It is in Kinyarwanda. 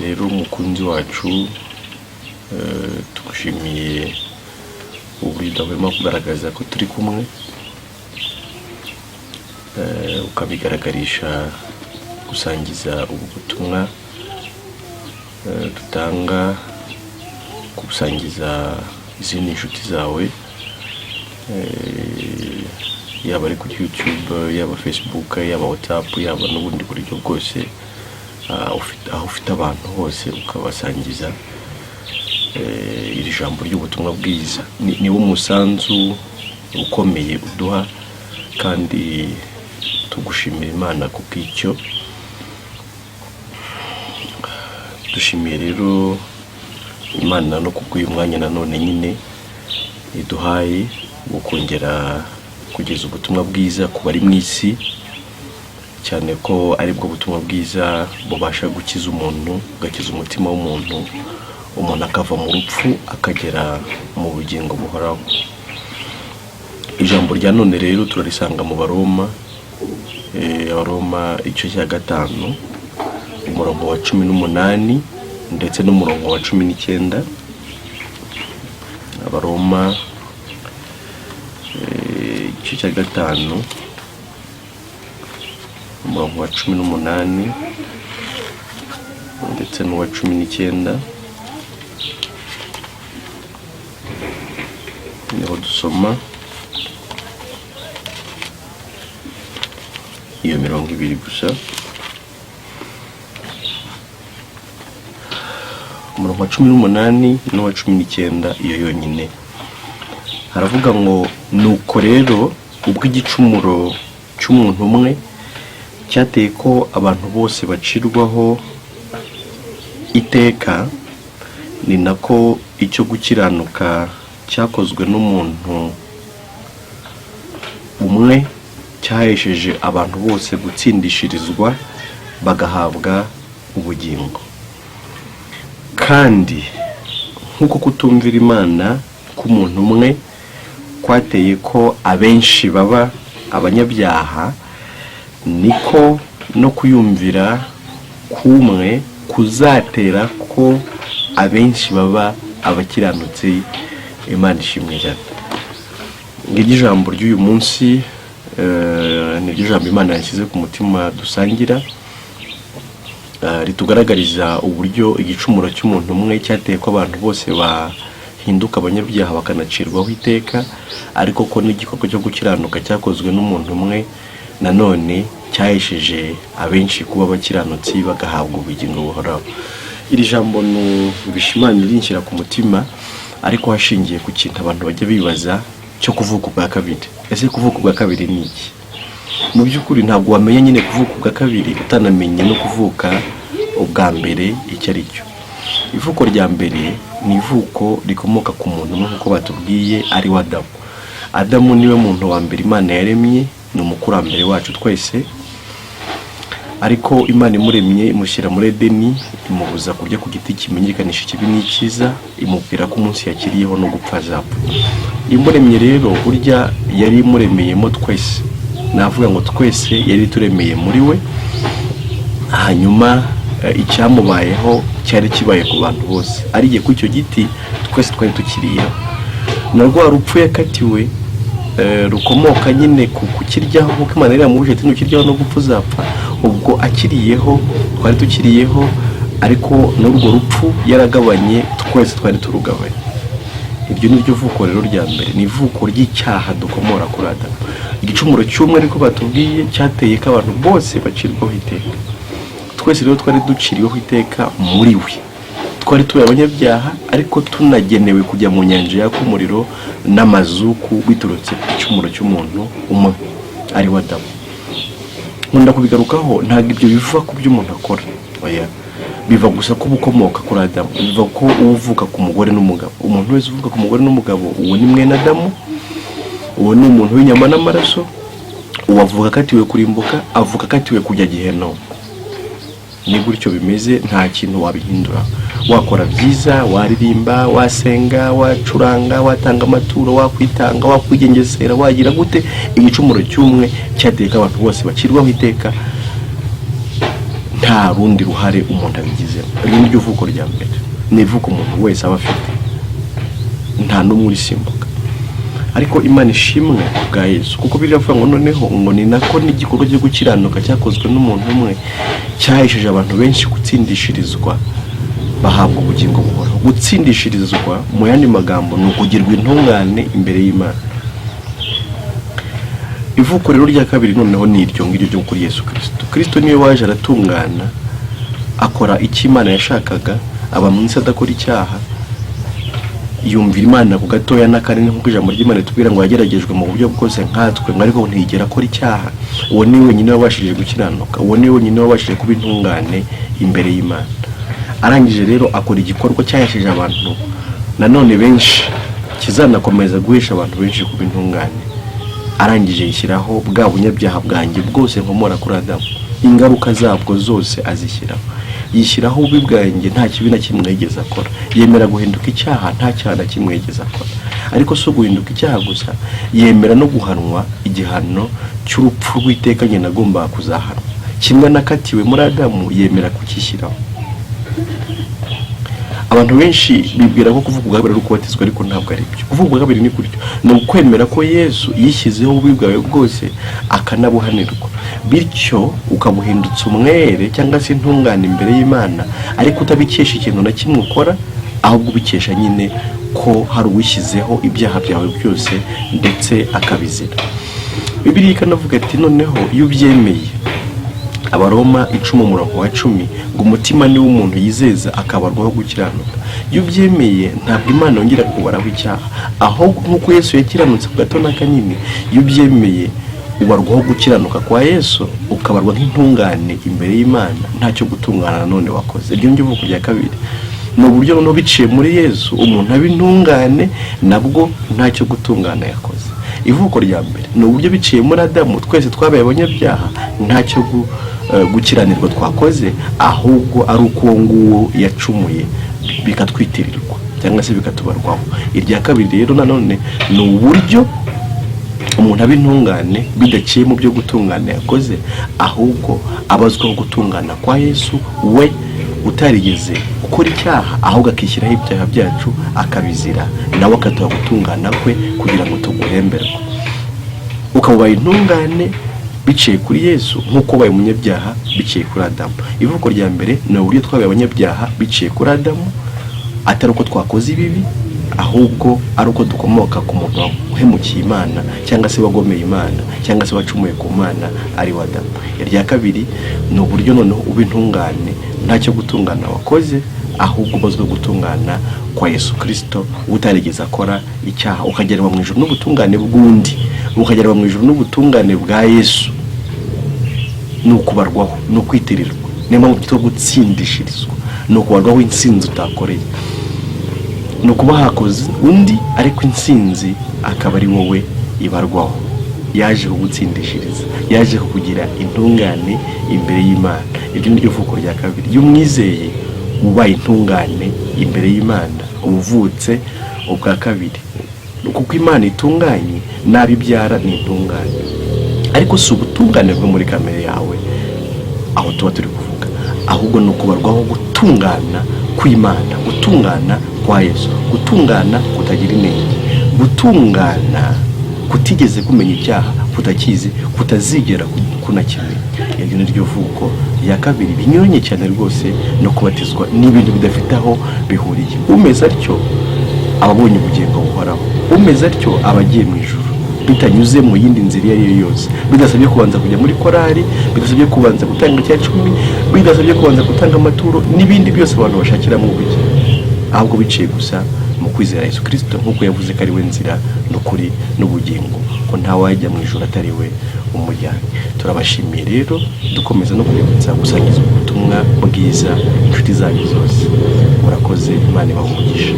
rero umukunzi wacu, tugushimiye uburyo udahwema kugaragaza ko turi kumwe, ukabigaragarisha gusangiza ubu butumwa dutanga, gusangiza izindi nshuti zawe, yaba ari kuri YouTube, yaba Facebook, yaba WhatsApp, yaba n'ubundi buryo bwose aho ufite abantu hose ukabasangiza iri jambo ry'ubutumwa bwiza. Niwo musanzu ukomeye uduha, kandi tugushimira Imana kubw'icyo. Dushimiye rero Imana no kubw'uyu mwanya nanone nyine iduhaye gukongera kugeza ubutumwa bwiza ku bari mu isi, cyane ko ari bwo butumwa bwiza bubasha gukiza umuntu, bugakiza umutima w'umuntu, umuntu akava mu rupfu akagera mu bugingo buhoraho. Ijambo rya none rero turarisanga mu Baroma, Abaroma igice cya 5 umurongo wa 18 ndetse n'umurongo wa 19. Abaroma igice cya 5 umurongo wa 18 ndetse n'uwa 19. Niho dusoma iyo mirongo ibiri gusa. Umurongo wa 18 n'uwa 19 iyo yonyine haravuga ngo, nuko rero ubwo igicumuro cy'umuntu umwe cyateye ko abantu bose bacirwaho iteka, ni nako icyo gukiranuka cyakozwe n'umuntu umwe cyahesheje abantu bose gutsindishirizwa bagahabwa ubugingo. Kandi nk'uko kutumvira Imana k'umuntu umwe kwateye ko abenshi baba abanyabyaha, niko no kuyumvira kumwe kuzatera ko abenshi baba abakiranutsi. Imana ishimwe cyane. Ngiryo ijambo ry'uyu munsi, niryo jambo Imana yashyize ku mutima dusangira, ritugaragariza uburyo igicumuro cy'umuntu umwe cyateye ko abantu bose bahinduka abanyabyaha bakanacirwaho iteka, ariko ko n'igikorwa cyo gukiranuka cyakozwe n'umuntu umwe nanone cyahesheje abenshi kuba abakiranutsi bagahabwa ubugingo buhoraho. Iri jambo bishimanira rinshyira ku mutima, ariko hashingiye ku kintu abantu bajya bibaza cyo kuvuka ubwa kabiri. Ese kuvuka ubwa kabiri ni iki? Mu by'ukuri ntabwo wamenya nyine kuvuka ubwa kabiri utanamenye no kuvuka ubwa mbere icyo ari cyo. Ivuko rya mbere ni ivuko rikomoka ku muntu umwe nk'uko batubwiye, ari wa Adamu. Adamu niwe muntu wa mbere Imana yaremye, ni umukurambere wacu twese, ariko Imana imuremye imushyira muri Edeni, imubuza kurya ku giti kimenyekanisha ikibi n'icyiza, imubwira ko umunsi yakiriyeho no gupfa azapfa. Imuremye rero burya yari imuremeyemo twese, navuga ngo twese yari turemeye muri we, hanyuma icyamubayeho cyari kibaye ku bantu bose. Ariye ku icyo giti twese twari tukiriyeho, na rwa rupfu yakatiwe rukomoka nyine ku kukiryaho, kuko Imana yari yamubujije ati ntukiryaho no gupfa uzapfa. Ubwo akiriyeho twari tukiriyeho, ariko n'urwo rupfu yaragabanye, twese twari turugabanye. Iryo ni ryo vuko rero rya mbere, ni ivuko ry'icyaha dukomora kuri Adamu. Igicumuro cy'umwe ariko batubwiye cyateye ko abantu bose bacirwaho iteka. Twese rero twari duciriweho iteka muri we, twari tubaye abanyabyaha, ariko tunagenewe kujya mu nyanja yaka umuriro n'amazuku biturutse ku gicumuro cy'umuntu umwe ari wa Adamu. Nkunda kubigarukaho, ntabwo ibyo biva ku byo umuntu akora, oya, biva gusa ko bukomoka kuri Adamu. Biva ko uvuka ku mugore n'umugabo. Umuntu wese uvuka ku mugore n'umugabo, uwo ni mwene Adamu, uwo ni umuntu w'inyama n'amaraso, uwavuka akatiwe kurimbuka, avuka akatiwe kujya Gehinomu. Ni gutyo bimeze, nta kintu wabihindura. Wakora byiza, waririmba, wasenga, wacuranga, watanga amaturo, wakwitanga, wakwigengesera, wagira gute, igicumuro cy'umwe cyateye ko abantu bose bacirwaho iteka. nta rundi ruhare umuntu abigizemo. Iri ni ryo vuko rya mbere, ni ivuko umuntu wese aba afite, nta n'umwe urisimbuka. Ariko Imana ishimwe bwa Yesu, kuko biravuga ngo noneho ngo ni nako n'igikorwa cyo gukiranuka cyakozwe n'umuntu umwe cyahesheje abantu benshi gutsindishirizwa bahabwa ubugingo buhoraho. Gutsindishirizwa mu yandi magambo ni ukugirwa intungane imbere y'Imana. Ivuko rero rya kabiri noneho ni iryo ngiryo ryo kuri Yesu Kristo. Kristo niwe waje aratungana, akora icyo Imana yashakaga, aba mu isi adakora icyaha, yumvira Imana ku gatoya n'akanini, nk'uko ijambo ry'Imana tubwira ngo yageragejwe mu buryo bwose nkatwe, ariko ntigera akora icyaha. Uwo ni wenyine wabashije gukiranuka, uwo ni wenyine wabashije kuba intungane imbere y'Imana. Arangije rero akora igikorwa cyahesheje abantu nanone benshi, kizanakomeza guhesha abantu benshi kuba intungane. Arangije yishyiraho bwa bunyabyaha bwanjye bwose nkomora kuri Adamu, ingaruka zabwo zose azishyiraho. Yishyiraho ububi bwanjye, nta kibi na kimwe yigeze akora. Yemera guhinduka icyaha, nta cyaha na kimwe yigeze akora. Ariko si guhinduka icyaha gusa, yemera no guhanwa igihano cy'urupfu rw'iteka nyine agomba kuzahanwa. Kimwe nakatiwe muri Adamu, yemera kukishyiraho. Abantu benshi bibwira ko kuvuga ubwa kabiri ari ukubatizwa, ariko ntabwo ari byo. Kuvuga ubwa kabiri ni kuryo, ni ukwemera ko Yesu yishyizeho ububi bwawe bwose akanabuhanirwa, bityo ukabuhindutsa umwere cyangwa se intungane imbere y'Imana, ariko utabikesha ikintu na kimwe ukora, ahubwo ubikesha nyine ko hari uwishyizeho ibyaha byawe byose ndetse akabizira. Bibiliya ikanavuga ati noneho iyo ubyemeye, Abaroma 10:10, ngo umutima ni w'umuntu yizeza akabarwaho gukiranuka. Iyo ubyemeye ntabwo Imana yongera kubaraho icyaha, ahubwo nk'uko Yesu yakiranutse ku gato n'akanini, iyo ubyemeye ubarwaho gukiranuka kwa Yesu, ukabarwa nk'intungane imbere y'Imana, ntacyo gutungana nanone wakoze. Iryo ngiryo vuko rya kabiri, ni uburyo no biciye muri Yesu umuntu aba intungane, nabwo ntacyo gutungana yakoze. Ivuko rya mbere ni uburyo biciye muri Adamu, twese twabaye abanyabyaha, ntacyo gukiranirwa twakoze, ahubwo ari uko uwo nguwo yacumuye bikatwitirirwa cyangwa se bikatubarwaho. Irya kabiri rero nanone ni uburyo umuntu aba intungane bidaciye mu byo gutungana yakoze, ahubwo abazwaho gutungana kwa Yesu, we utarigeze gukora icyaha, ahubwo akishyiraho ibyaha byacu akabizira, nawe akatuha gutungana kwe kugira ngo tuguhemberwe. Ukabaye intungane biciye kuri Yesu, nk'uko baye umunyabyaha biciye kuri Adamu. Ivuko rya mbere ni uburyo twabaye abanyabyaha biciye kuri Adamu, atari uko twakoze ibibi, ahubwo ari uko dukomoka ku muntu uhemukiye Imana cyangwa se wagomeye Imana cyangwa se wacumuye ku Mana, ari wa Adamu. Irya kabiri ni uburyo noneho uba intungane, ntacyo gutungana wakoze, ahubwo ubazwe gutungana kwa Yesu Kristo, utarigeze akora icyaha, ukagerwa mu ijuru n'ubutungane bw'undi, ukagerwa mu ijuru n'ubutungane bwa Yesu. Ni ukubarwaho, ni ukwitirirwa, niyo mpamvu byitwa gutsindishirizwa, ni ukubarwaho intsinzi utakoreye, ni ukuba hakoze undi ariko intsinzi akaba ari wowe ibarwaho. Yaje kugutsindishiriza, yaje kukugira intungane imbere y'Imana. Iryo ni ryo vuko rya kabiri. Iyo umwizeye ubaye intungane imbere y'Imana, uvutse ubwa kabiri, kuko Imana itunganye, nabibyara ni intungane. Ariko si ubutungane bwo muri kamere yawe aho tuba turi kuvuga, ahubwo ni ukubarwaho gutungana kw'Imana, gutungana kwa Yesu, gutungana kutagira inenge, gutungana kutigeze kumenya icyaha, kutakizi, kutazigera kunakimenya. Iryo ni ryo vuko rya kabiri, binyuranye cyane rwose no kubatizwa, n'ibintu bidafite aho bihuriye. Umeze atyo ababonye ubugingo buhoraho, umeze atyo abagiye mu ijuru, bitanyuze mu yindi nzira iyo ari yo yose, bidasabye kubanza kujya muri korari, bidasabye kubanza gutanga icya cumi, bidasabye kubanza gutanga amaturo n'ibindi byose abantu bashakiramo ubugingo, ahubwo biciye gusa mu kwizera Yesu Kristo, nk'uko yavuze ko ari we nzira n'ukuri n'ubugingo, ko nta wajya mu ijuru atari we umujyanye. Turabashimiye rero, dukomeza no kwibutsa gusangiza ubutumwa bwiza inshuti zanyu zose. Murakoze, Imana ibahe umugisha.